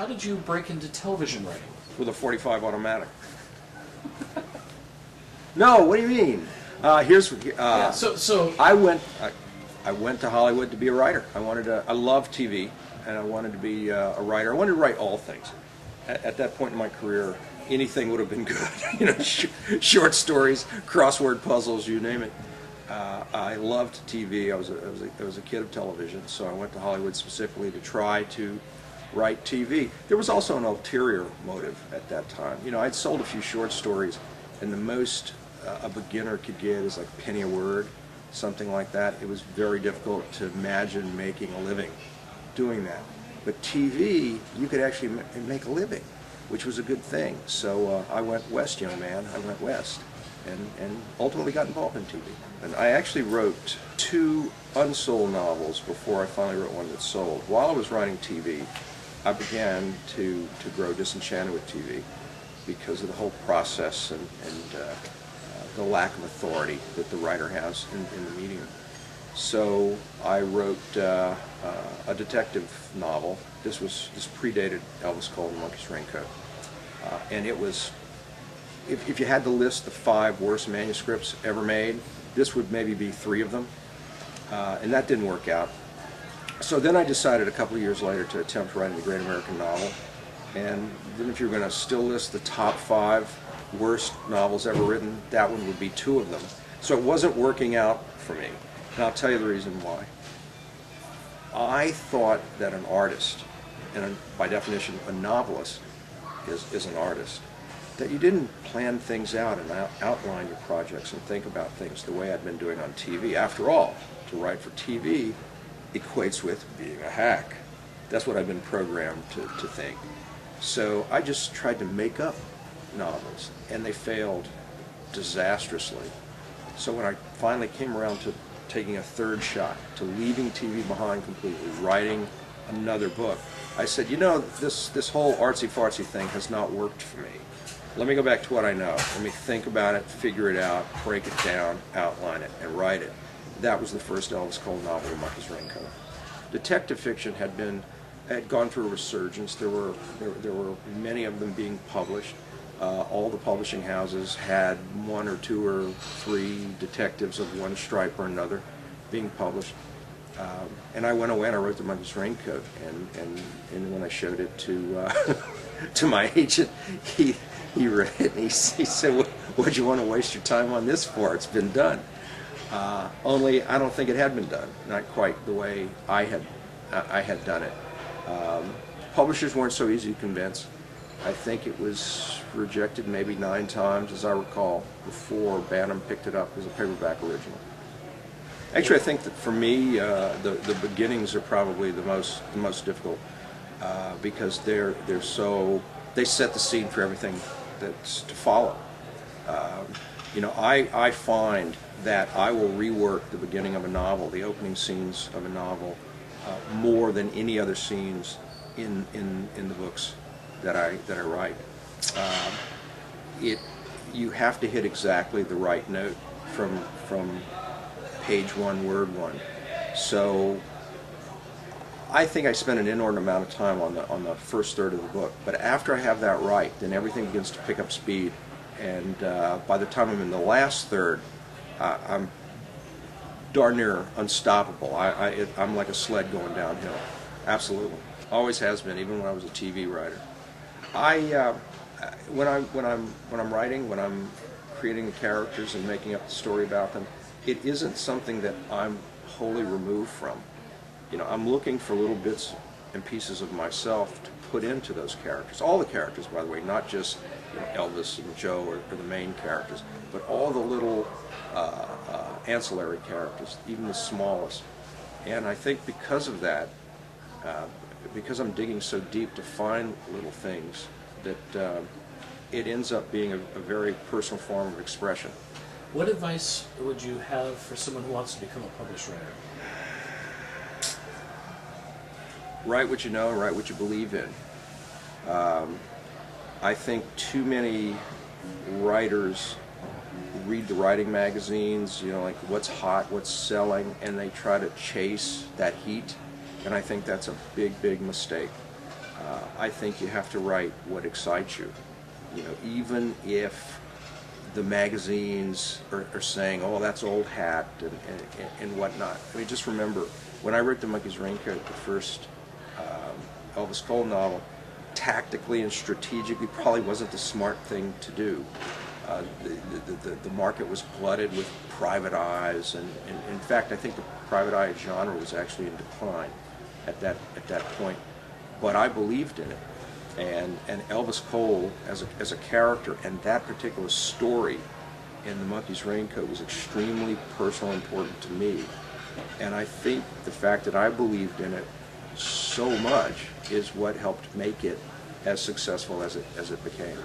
How did you break into television writing? With a 45 automatic. No, what do you mean? So I went to Hollywood to be a writer. I loved TV, and I wanted to be a writer. I wanted to write all things. At that point in my career, anything would have been good. You know, short stories, crossword puzzles, you name it. I loved TV. I was a kid of television, so I went to Hollywood specifically to try to write TV. There was also an ulterior motive at that time. You know, I'd sold a few short stories, and the most a beginner could get is like a penny a word, something like that. It was very difficult to imagine making a living doing that. But TV, you could actually make a living, which was a good thing. So I went west, young man. I went west, and ultimately got involved in TV. And I actually wrote 2 unsold novels before I finally wrote one that sold. While I was writing TV, I began to grow disenchanted with TV because of the whole process and the lack of authority that the writer has in the medium. So I wrote a detective novel. This predated Elvis Cole and the Monkey's Raincoat, and it was, if you had to list the 5 worst manuscripts ever made, this would maybe be 3 of them, and that didn't work out. So then I decided a couple of years later to attempt writing the great American novel, and then if you're going to still list the top 5 worst novels ever written, that one would be 2 of them. So it wasn't working out for me, and I'll tell you the reason why. I thought that an artist, and by definition a novelist is an artist, that you didn't plan things out and outline your projects and think about things the way I'd been doing on TV. After all, to write for TV equates with being a hack. That's what I've been programmed to think. So I just tried to make up novels, and they failed disastrously. So when I finally came around to taking a 3rd shot, to leaving TV behind completely, writing another book, I said, you know, this whole artsy-fartsy thing has not worked for me. Let me go back to what I know. Let me think about it, figure it out, break it down, outline it, and write it. That was the first Elvis Cole novel, The Monkey's Raincoat. Detective fiction had gone through a resurgence. There were many of them being published. All the publishing houses had 1 or 2 or 3 detectives of one stripe or another being published. And I went away and I wrote The Monkey's Raincoat. And when I showed it to to my agent, he read it and he said, "What'd you want to waste your time on this for? It's been done." Only I don't think it had been done, not quite the way I had done it. Publishers weren't so easy to convince. I think it was rejected maybe 9 times, as I recall, before Bantam picked it up as a paperback original. Actually, I think that for me, the beginnings are probably the most difficult because they set the scene for everything that's to follow. You know, I find that I will rework the beginning of a novel, the opening scenes of a novel, more than any other scenes in the books that I write. You have to hit exactly the right note from page 1, word 1. So I think I spend an inordinate amount of time on the first third of the book, but after I have that right, then everything begins to pick up speed, and by the time I'm in the last third, I'm darn near unstoppable. I'm like a sled going downhill. Absolutely. Always has been, even when I was a TV writer. When I'm writing, when I'm creating the characters and making up the story about them, it isn't something that I'm wholly removed from. You know, I'm looking for little bits and pieces of myself to put into those characters. All the characters, by the way, not just, you know, Elvis and Joe or the main characters, but all the little ancillary characters, even the smallest. And I think because of that, because I'm digging so deep to find little things, that it ends up being a very personal form of expression. What advice would you have for someone who wants to become a published writer? Write what you know and write what you believe in. I think too many writers read the writing magazines, you know, like what's hot, what's selling, and they try to chase that heat, and I think that's a big, big mistake. I think you have to write what excites you. You know, even if the magazines are saying, "Oh, that's old hat," and whatnot. I mean, just remember, when I wrote The Monkey's Raincoat, the first Elvis Cole novel, tactically and strategically probably wasn't the smart thing to do. The market was flooded with private eyes, and in fact, I think the private eye genre was actually in decline at that point. But I believed in it, and Elvis Cole as a character and that particular story in The Monkey's Raincoat was extremely personal and important to me. And I think the fact that I believed in it so much is what helped make it as successful as it became.